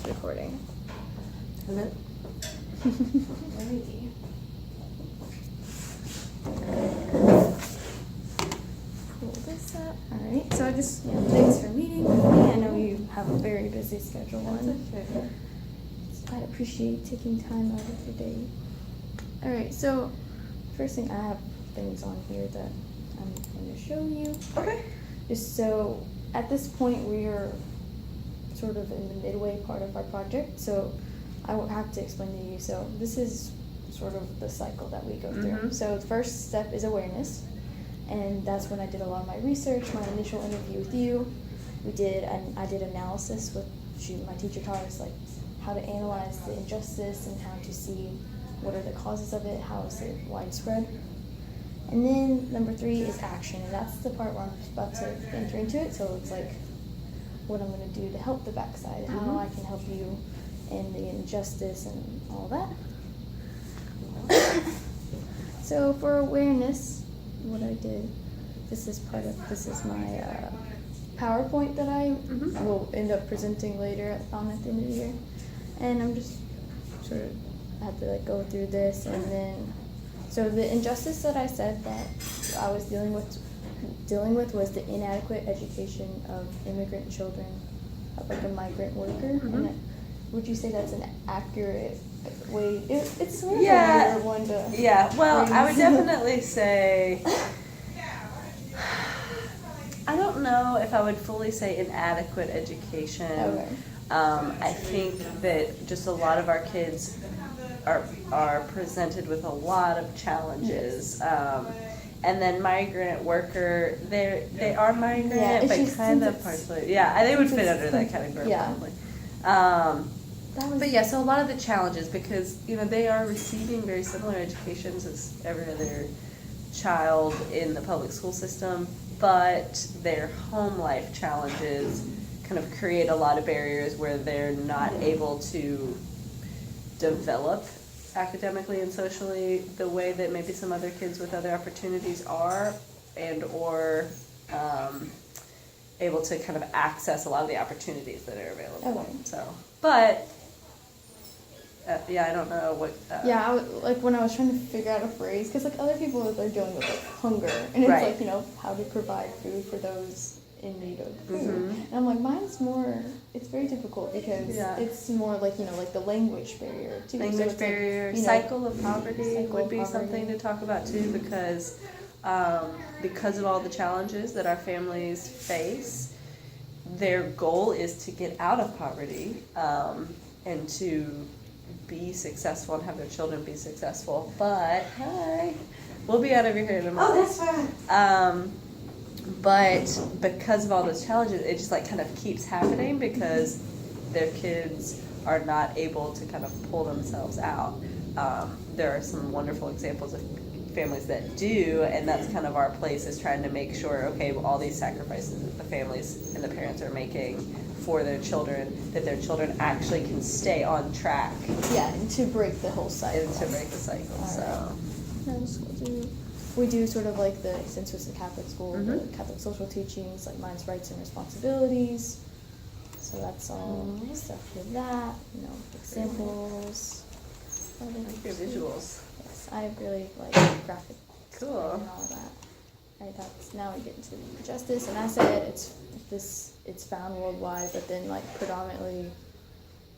it's recording. Hello? Alrighty. Pull this up. Alright, so I just, thanks for meeting with me. I know you have a very busy schedule. I appreciate taking time out of your day. Alright, so first thing, I have things on here that I'm going to show you. Okay. Just so, at this point, we are sort of in the midway part of our project, so I will have to explain to you. So this is sort of the cycle that we go through. So the first step is awareness, and that's when I did a lot of my research, my initial interview with you. I did analysis with, my teacher taught us like how to analyze the injustice and how to see what are the causes of it, how is it widespread. And then number 3 is action, and that's the part where I'm about to enter into it. So it's like what I'm going to do to help the backside, how I can help you in the injustice and all that. So for awareness, what I did, this is my PowerPoint that I will end up presenting later at the end of the year. And I'm just sort of, I had to like go through this, and then, so the injustice that I said that I was dealing with was the inadequate education of immigrant children of like a migrant worker. And would you say that's an accurate way? It's sort of a weird one to. Yeah. Well, I would definitely say. I don't know if I would fully say inadequate education. Okay. I think that just a lot of our kids are presented with a lot of challenges. And then migrant worker, they are migrant, but kind of partially. Yeah, they would fit under that category probably. But yeah, so a lot of the challenges, because they are receiving very similar educations as every other child in the public school system, but their home life challenges kind of create a lot of barriers where they're not able to develop academically and socially the way that maybe some other kids with other opportunities are, or able to kind of access a lot of the opportunities that are available. Okay. So, but I don't know what. Like when I was trying to figure out a phrase, because like other people are dealing with like hunger, and it's like how to provide food for those in need of food. And I'm like, mine's more. It's very difficult because it's more like like the language barrier too. Language barrier, like, cycle of poverty would be something to talk about too, because of all the challenges that our families face, their goal is to get out of poverty and to be successful and have their children be successful. But we'll be out over here in a minute. Oh, that's fine. But because of all those challenges, it just like kind of keeps happening because their kids are not able to kind of pull themselves out. There are some wonderful examples of families that do, and that's kind of our place, is trying to make sure, okay, well, all these sacrifices that the families and the parents are making for their children, that their children actually can stay on track. Yeah, and to break the whole cycle. And to break the cycle, We do sort of like since it's a Catholic school, the Catholic social teachings, like mine's rights and responsibilities. So that's all stuff with that, examples. I like your visuals. Yes, I really like graphic Cool. and all that. Right, now we get into the justice, and I said it's found worldwide, but then like predominantly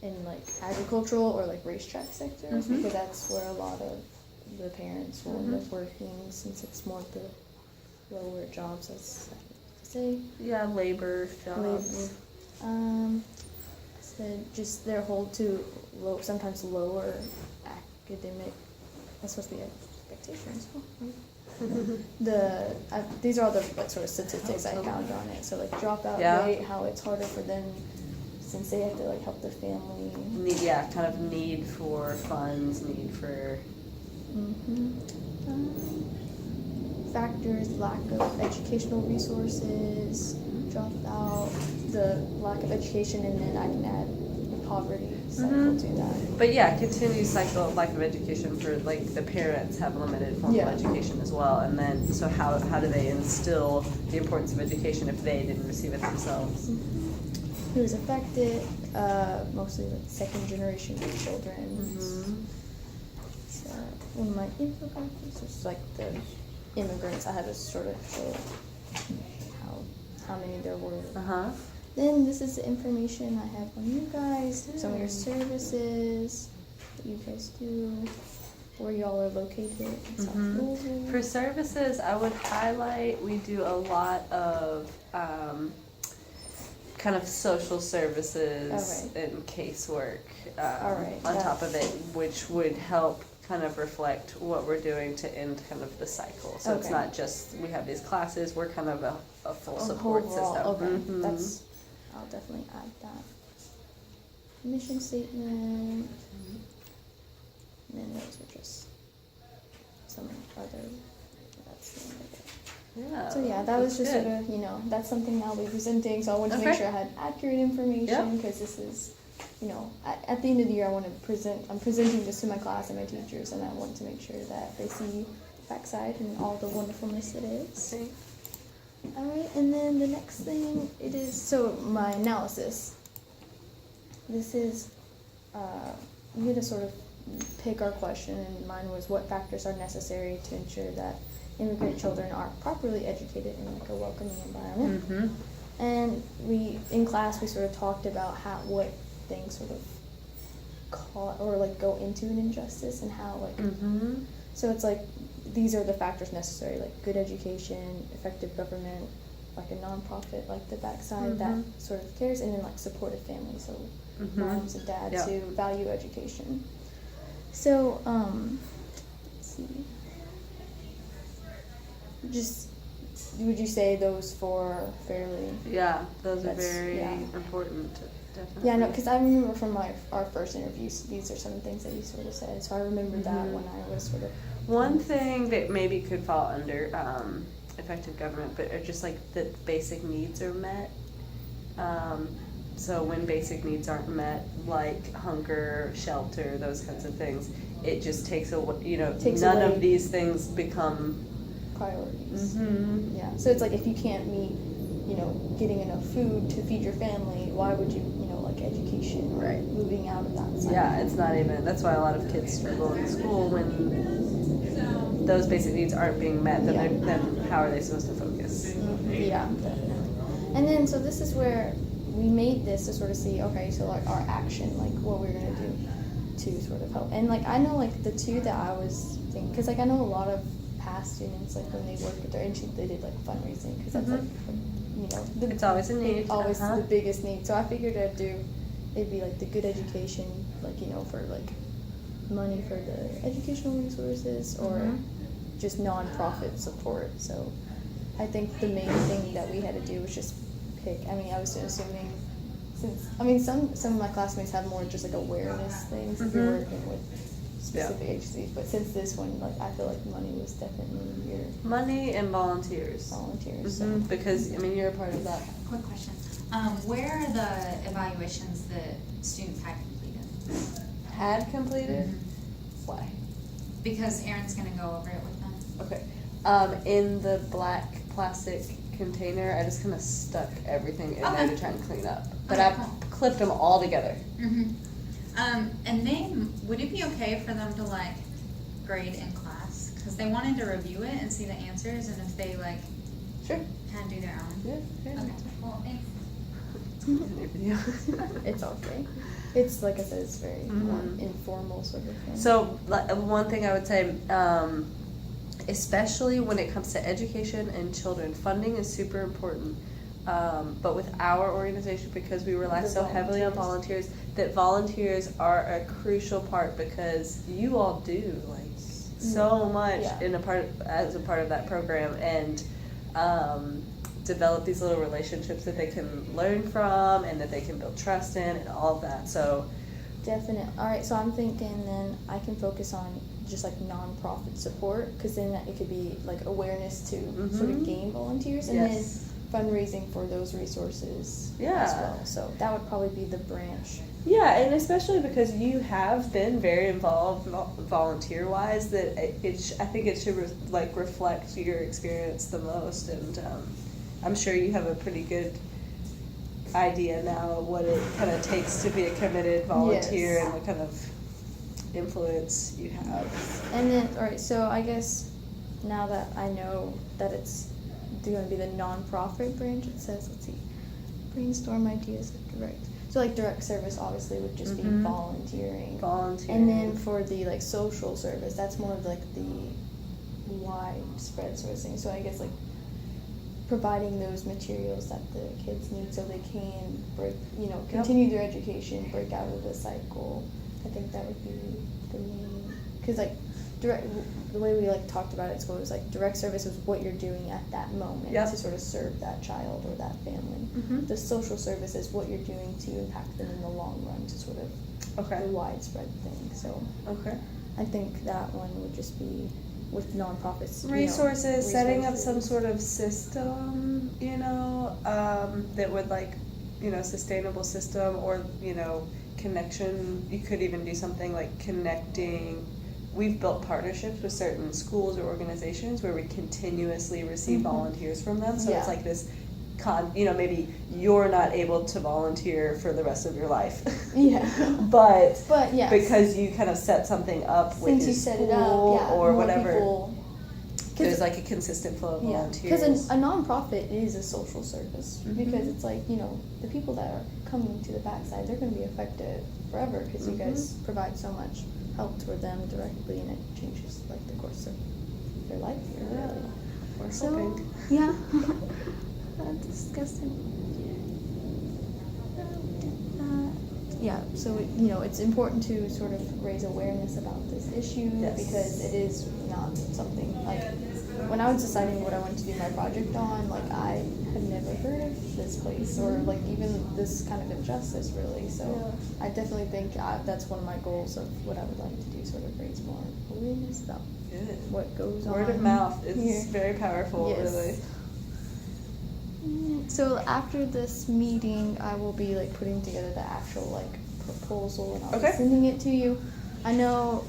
in like agricultural or like racetrack sectors, because that's where a lot of the parents will end up working, since it's more of the lower jobs, as I say. Yeah, labor jobs. So just their hold to sometimes lower academic. That's supposed to be expectations. These are all the like sort of statistics I found on it. So like dropout rate, how it's harder for them since they have to like help their family. Kind of need for funds, need for. Factors: lack of educational resources, dropout, the lack of education, and then I can add the poverty cycle to that. But continued cycle of lack of education for like the parents have limited formal education as well, and then so how do they instill the importance of education if they didn't receive it themselves? who is affected, mostly like second generation children. Mhm. So one of my infographics is like the immigrants. I had to sort of show how many there were. Uh-huh. Then this is the information I have on you guys, some of your services that you guys do, where y'all are located in South Louisville. For services, I would highlight, we do a lot of kind of social services Okay. and casework Alright, on that- top of it, which would help kind of reflect what we're doing to end kind of the cycle. So it's Okay. not just we have these classes, we're kind of a full Oh, support overall, system. Okay, Mhm. that's, I'll definitely add that. Mission statement, and then those are just some other, that's the end of it. Yeah. So yeah, that was that's just good. sort of, you know, that's something I'll be presenting, so I wanted to make Okay. sure I had accurate information, because this is, you know, at the end of the year, I want to I'm presenting this to my class and my teachers, and I want to make sure that they see the backside and all the wonderfulness it is. Okay. Alright, and then the next thing, it is, so my analysis. This is, we had to sort of pick our question, and mine was what factors are necessary to ensure that immigrant children are properly educated in like a welcoming environment. Mm-hmm. And in class, we sort of talked about what things sort of go into an injustice, and how like, Mm-hmm. so it's like, these are the factors necessary, like good education, effective government, like a nonprofit, like the backside that sort of cares, and then like supportive families, so moms and dads Yeah. who value education. So, let's see. Just, would you say those four are fairly? Yeah, those are That's- very yeah. important, definitely. Yeah, no, because I remember from our first interviews, these are some things that you sort of said, so I remember that when I was sort of. One thing that maybe could fall under effective government, but are just like the basic needs are met. So when basic needs aren't met, like hunger, shelter, those kinds of things, it just takes Takes none away. of these things become. Priorities. Mm-hmm. Yeah, so it's like if you can't meet, getting enough food to feed your family, why would you, like education or Right. moving out of that side? Yeah, it's not even. That's why a lot of kids struggle in school when those basic needs aren't being met. Then, Yeah. then how are they supposed to focus? Yeah, definitely. And then, so this is where we made this to sort of see, okay, so like our action, like what we're gonna do to sort of help. And like I know like the two that I was thinking, because like I know a lot of past students, like when they work at their internship, they did like fundraising, because that's like, It's always a need. always Uh-huh. the biggest need. So I figured it'd be like the good education, like for like money for the educational resources, or just nonprofit support. So I think the main thing that we had to do was just pick. I mean, I was assuming some of my classmates have more just like awareness things if you're working with specific agencies, but since this one, like I feel like money was definitely your Money and volunteers. volunteers. Because you're a part of that. Quick question. Where are the evaluations that students had completed? Had completed. Why? Because Aaron's gonna go over it with them. Okay. In the black plastic container, I just kind of stuck everything in there Okay. to try and clean up. But Okay, I cool. clipped them all together. Mm-hmm. And then, would it be okay for them to like grade in class? Because they wanted to review it and see the answers, and if they like Sure. had to do their own. Yeah. Okay, well, thanks. Video. It's okay. It's like I said, it's very more Mhm. informal sort of thing. So one thing I would say, especially when it comes to education and children, funding is super important. But with our organization, because we rely The so heavily on volunteers. volunteers, that volunteers are a crucial part, because you all do like so much Yeah. as a part of that program, and develop these little relationships that they can learn from and that they can build trust in and all of that. So Definite. All right, so I'm thinking then I can focus on just like nonprofit support, because then it could be like awareness to sort of gain volunteers, and Yes. then fundraising for those resources as Yeah. well. So that would probably be the branch. Yeah, and especially because you have been very involved volunteer-wise, that I think it should reflect your experience the most, and I'm sure you have a pretty good idea now of what it kind of takes to be a committed volunteer Yes. and what kind of influence you have. And then, all right, so I guess now that I know that it's going to be the nonprofit branch, it says, let's see, brainstorm ideas of direct. So like direct service obviously would just be Mhm. volunteering. Volunteering. And then for the like social service, that's more of like the widespread sort of thing. So I guess like providing those materials that the kids need so they can break, continue their education, break out of the cycle. I think that would be the main, because like the way we like talked about it at school was like direct service was what you're doing at that moment Yep. to sort of serve that child or that family. Mhm. The social service is what you're doing to impact them in the long run, to sort of Okay. the widespread thing. So Okay. I think that one would just be with nonprofits. Resources, setting up some resources. sort of system, that would sustainable system or, connection. You could even do something like connecting. We've built partnerships with certain schools or organizations where we continuously receive Mhm. volunteers from them. So Yeah. it's like this maybe you're not able to volunteer for the rest of your life. Yeah. But Yes. because you kind of set something up with Since your you set it school up, yeah, or more whatever, people. there's like a consistent flow of Yeah, volunteers. because a nonprofit is a social service. Mhm. Because it's like the people that are coming to the backside, they're going to be affected forever because you guys Mhm. provide so much help toward them directly, and it changes like the course of their life. Yeah. Really. We're So hoping. yeah, that's disgusting. Yeah, so it's important to sort of raise awareness about this issue Yes. because it is not something like when I was deciding what I wanted to do my project on, like I had never heard of this place or like even this kind of injustice really. So I definitely think that's one of my goals of what I would like to do, sort of raise more awareness about Good. what goes on. Word of mouth is here. very powerful, Yes. really. So after this meeting, I will be like putting together the actual like proposal and I'll Okay. be sending it to you. I know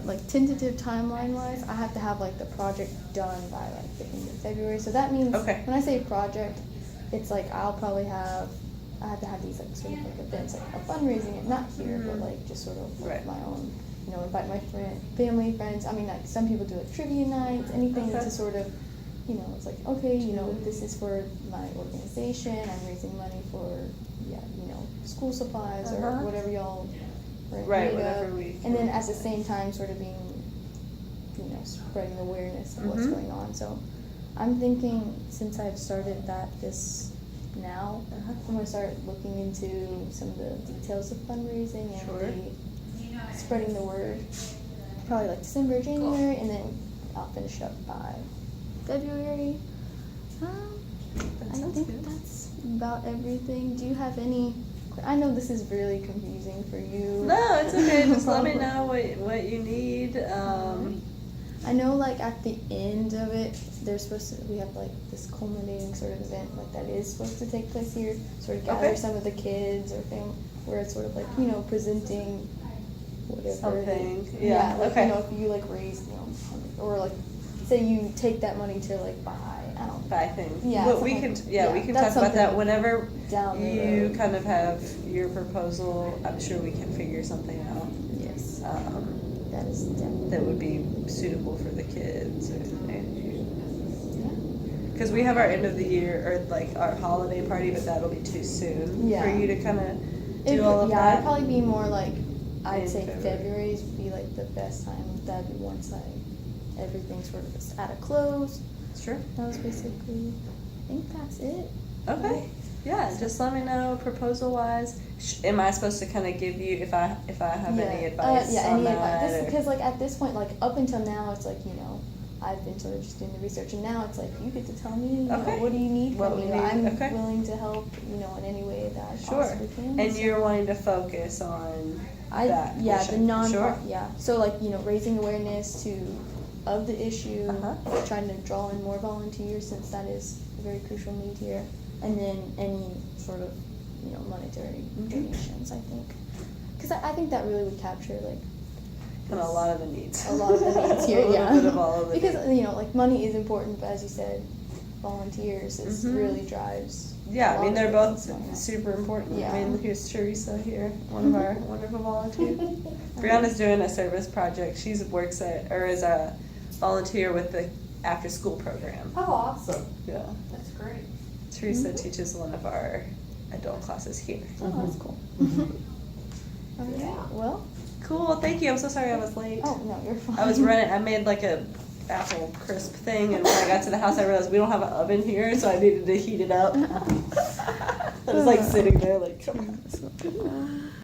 like tentative timeline wise, I have to have like the project done by like the end of February. So that means Okay. when I say project, it's like I have to have these like sort of like events, like a fundraising, not here, but Mhm. like just sort of like Right. my own, invite my family, friends. I mean, like some people do like trivia nights, anything Okay. to sort of, it's like, okay, this is for my organization, I'm raising money for, school supplies or Uh-huh. whatever y'all are in Right, need whatever of. we And then can at the same time, sort of being, spreading awareness of what's Mhm. going on. So I'm thinking since I've started this now, Uh-huh. I'm going to start looking into some of the details of fundraising and Sure. the spreading the word. Probably like December, January, and then I'll finish up by February. That I sounds think good. that's about everything. Do you have any? I know this is really confusing for you. No, it's okay. Just let me know what you need. I know, like at the end of it, we have like this culminating sort of event, like that is supposed to take place here. Sort of gather Okay. some of the kids or family, where it's sort of like presenting whatever. Something. Yeah, like okay. if you like raise or like say you take that money to like buy Buy things. Yeah, But we something- can yeah, we can that's talk about that something whenever down the you road. kind of have your proposal. I'm sure we can figure something out Yes, that is definitely. that would be suitable for the kids. Yeah. Because we have our end of the year or like our holiday party, but that'll be too soon Yeah. for you to kind of do It'd- all of yeah, that. it'd probably be more like I'd In say February. February would be like the best time. That'd be once everything sort of is at a close. Sure. That was basically. I think that's it. Okay. Yeah, just let me know proposal wise. Am I supposed to kind of give you if I have any advice yeah, on any that? advice. or- Because like at this point, like up until now, it's like I've been sort of just doing the research, and now it's like you get to tell me, Okay. what do you need What from we me? need, I'm okay. willing to help, in any way that I Sure. possibly can. And so- you're wanting to focus on that the portion. non Sure. yeah. So like raising awareness of the issue, Uh-huh. trying to draw in more volunteers since that is a very crucial need here, and then any sort of monetary Mhm. donations. I think because I think that really would capture like And a lot of the needs. a lot of the needs here. A little Yeah, bit of all of the because needs. like money is important, but as you said, volunteers is Mhm. really drives Yeah, I mean, they're both going on. super important. Yeah. I mean, here's Teresa here, one of our wonderful volunteers. Brianna's doing a service project. She works at, or is a volunteer with the after-school program. Oh, awesome. Yeah. That's great. Teresa teaches one of our adult classes here. Oh, that's cool. All right, Yeah. well, Cool, thank you. I'm so sorry I was late. oh, no, you're fine. I was running, I made like a apple crisp thing, and when I got to the house, I realized we don't have an oven here, so I needed to heat it up. I was like sitting there like, come on.